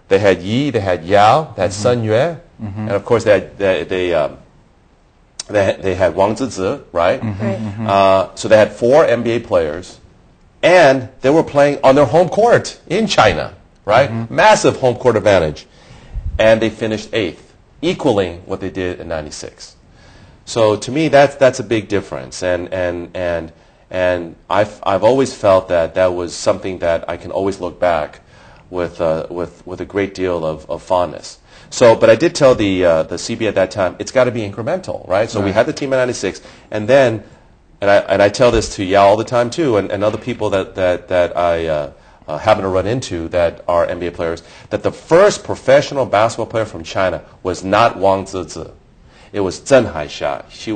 They had Yi, they had Yao, they had Sun Yue, and of course they had Wang Zizi, right? So they had 4 NBA players, and they were playing on their home court in China, right? Massive home court advantage, and they finished 8th, equaling what they did in '96. So to me, that's a big difference, and I've always felt that was something that I can always look back with a great deal of fondness. So, but I did tell the CB at that time, it's got to be incremental, right? So we had the team in '96, and then, and I tell this to Yao all the time too, and other people that I happen to run into that are NBA players, that the first professional basketball player from China was not Wang Zizi. It was Zheng Haixia. She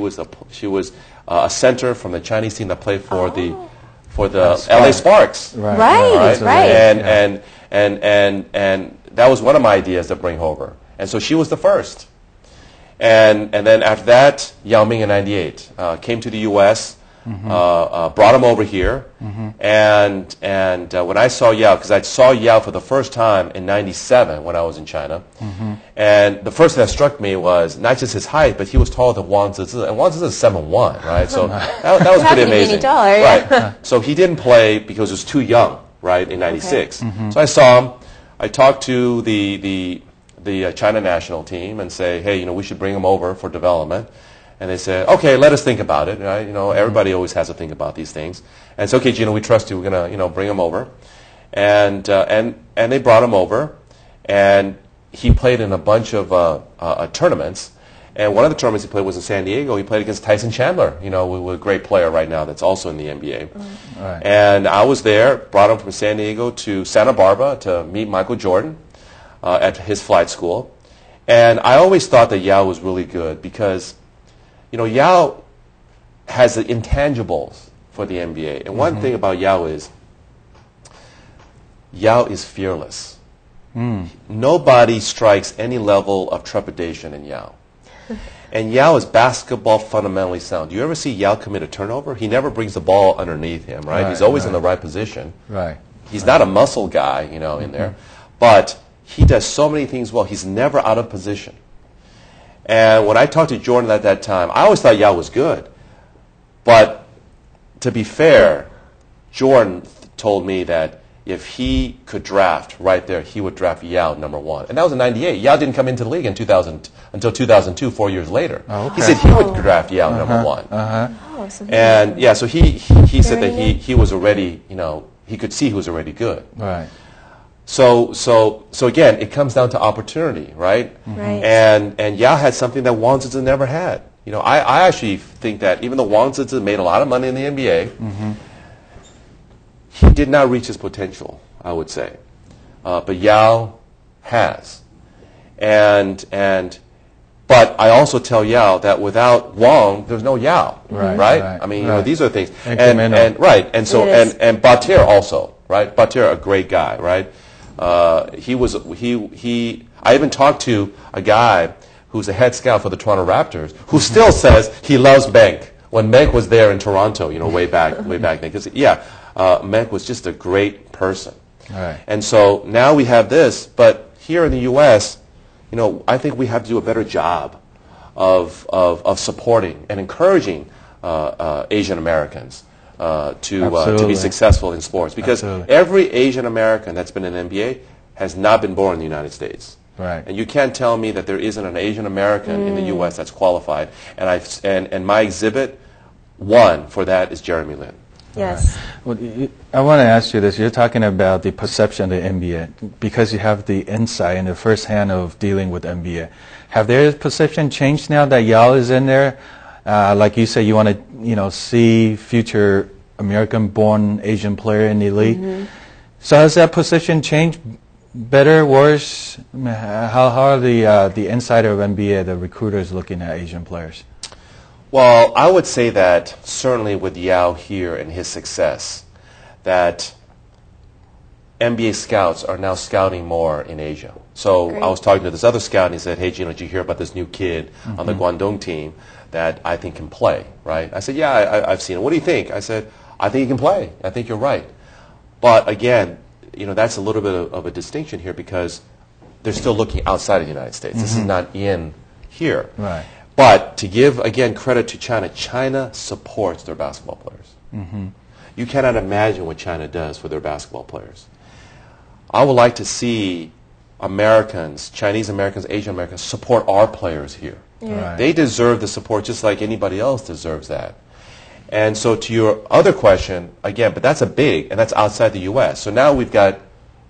was a center from the Chinese team that played for the LA Sparks. Right. And that was one of my ideas to bring over. And so she was the first. And then after that, Yao Ming in '98 came to the U.S., brought him over here. And when I saw Yao, because I saw Yao for the first time in '97 when I was in China, and the first thing that struck me was not just his height, but he was taller than Wang Zizi. And Wang Zizi is 7'1", right? So that was pretty amazing. Taller, right. So he didn't play because he was too young, right, in '96. So I saw him. I talked to the China national team and say, hey, we should bring him over for development. And they said, okay, let us think about it. Right? Everybody always has to think about these things. And it's okay, Gino, we trust you. We're gonna, bring him over. And they brought him over, and he played in a bunch of tournaments. And one of the tournaments he played was in San Diego. He played against Tyson Chandler, a great player right now that's also in the NBA. Right. And I was there, brought him from San Diego to Santa Barbara to meet Michael Jordan at his flight school. And I always thought that Yao was really good because, Yao has the intangibles for the NBA. And one thing about Yao is fearless. Nobody strikes any level of trepidation in Yao. And Yao is basketball fundamentally sound. Do you ever see Yao commit a turnover? He never brings the ball underneath him, right? He's always in the right position. Right. He's not a muscle guy, in there. But he does so many things well. He's never out of position. And when I talked to Jordan at that time, I always thought Yao was good. But to be fair, Jordan told me that if he could draft right there, he would draft Yao #1. And that was in '98. Yao didn't come into the league until 2002, 4 years later. Oh, okay. He said he would draft Yao #1. Oh, so And yeah, so he said that he was already, he could see he was already good. Right. So again, it comes down to opportunity, right? Right. And Yao had something that Wang Zizi never had. I actually think that even though Wang Zizi made a lot of money in the NBA, he did not reach his potential, I would say. But Yao has. But I also tell Yao that without Wang, there's no Yao, right? I mean, these are things. And right. And so and Batir also, right? Batir, a great guy, right? I even talked to a guy who's a head scout for the Toronto Raptors who still says he loves Menk. When Menk was there in Toronto, way back then. Because Menk was just a great person. Right. And so now we have this, but here in the U.S., I think we have to do a better job of supporting and encouraging Asian Americans to be successful in sports. Because every Asian American that's been in the NBA has not been born in the United States. Right. And you can't tell me that there isn't an Asian American in the U.S. that's qualified. And my exhibit one for that is Jeremy Lin. Yes. Well, I want to ask you this. You're talking about the perception of the NBA because you have the insight and the first hand of dealing with NBA. Have their perception changed now that Yao is in there? Like you say, you want to see future American-born Asian player in the league. So has that perception changed? Better, worse? How are the insider of NBA, the recruiters, looking at Asian players? Well, I would say that certainly with Yao here and his success, that NBA scouts are now scouting more in Asia. So I was talking to this other scout, and he said, hey, Gino, did you hear about this new kid on the Guangdong team that I think can play, right? I said, yeah, I've seen him. What do you think? I said, I think he can play. I think you're right. But again, that's a little bit of a distinction here because they're still looking outside of the United States. This is not in here. Right. But to give, again, credit to China, China supports their basketball players. You cannot imagine what China does for their basketball players. I would like to see Americans, Chinese Americans, Asian Americans, support our players here. Yeah. Right. They deserve the support just like anybody else deserves that. And so to your other question, again, but that's a big, and that's outside the U.S. So now we've got,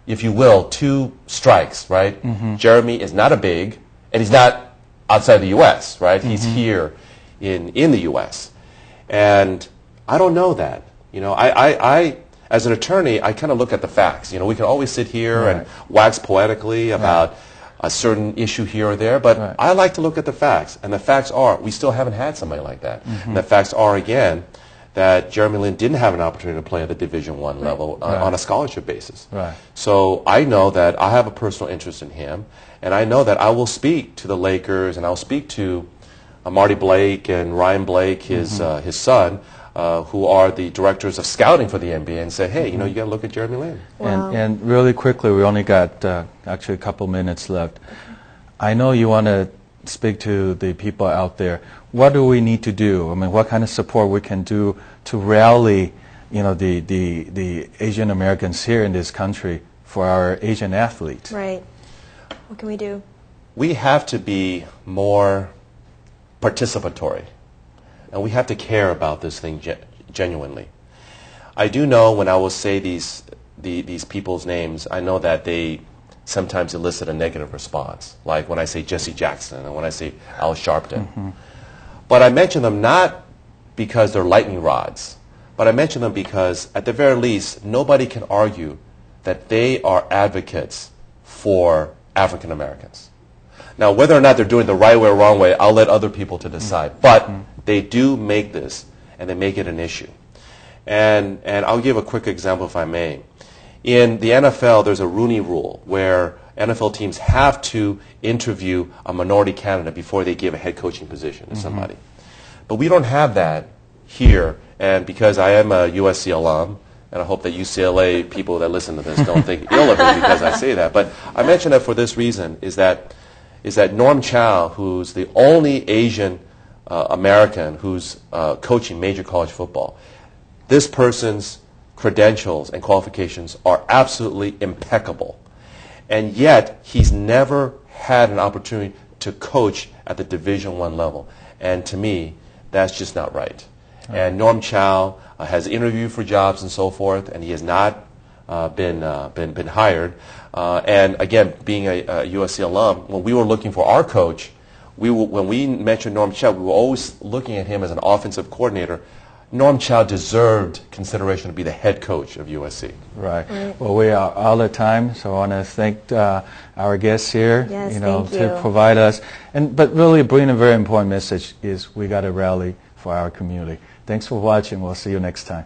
if you will, two strikes, right? Jeremy is not a big, and he's not outside the U.S., right? He's here in the U.S. And I don't know that. You know, I as an attorney, I kind of look at the facts. You know, we can always sit here and wax poetically about a certain issue here or there, but I like to look at the facts. And the facts are, we still haven't had somebody like that. And the facts are, again, that Jeremy Lin didn't have an opportunity to play at the Division I level on a scholarship basis. Right. So I know that I have a personal interest in him, and I know that I will speak to the Lakers, and I'll speak to Marty Blake and Ryan Blake, his son, who are the directors of scouting for the NBA, and say, hey, you know, you got to look at Jeremy Lin. Wow. And really quickly, we only got actually a couple minutes left. I know you want to speak to the people out there. What do we need to do? I mean, what kind of support we can do to rally, you know, the Asian Americans here in this country for our Asian athletes? Right. What can we do? We have to be more participatory, and we have to care about this thing genuinely. I do know when I will say these people's names, I know that they sometimes elicit a negative response, like when I say Jesse Jackson and when I say Al Sharpton. But I mention them not because they're lightning rods, but I mention them because, at the very least, nobody can argue that they are advocates for African Americans. Now, whether or not they're doing the right way or wrong way, I'll let other people to decide. But they do make this, and they make it an issue. And I'll give a quick example, if I may. In the NFL, there's a Rooney Rule where NFL teams have to interview a minority candidate before they give a head coaching position to somebody. But we don't have that here. And because I am a USC alum, and I hope that UCLA people that listen to this don't think ill of me because I say that. But I mention that for this reason, is that Norm Chow, who's the only Asian American who's coaching major college football, this person's credentials and qualifications are absolutely impeccable. And yet, he's never had an opportunity to coach at the Division I level. And to me, that's just not right. And Norm Chow has interviewed for jobs and so forth, and he has not been hired. And again, being a USC alum, when we were looking for our coach, when we mentioned Norm Chow, we were always looking at him as an offensive coordinator. Norm Chow deserved consideration to be the head coach of USC. Right. Well, we are out of time, so I want to thank our guests here, Yes, to provide us. But really, bringing a very important message is we got to rally for our community. Thanks for watching. We'll see you next time.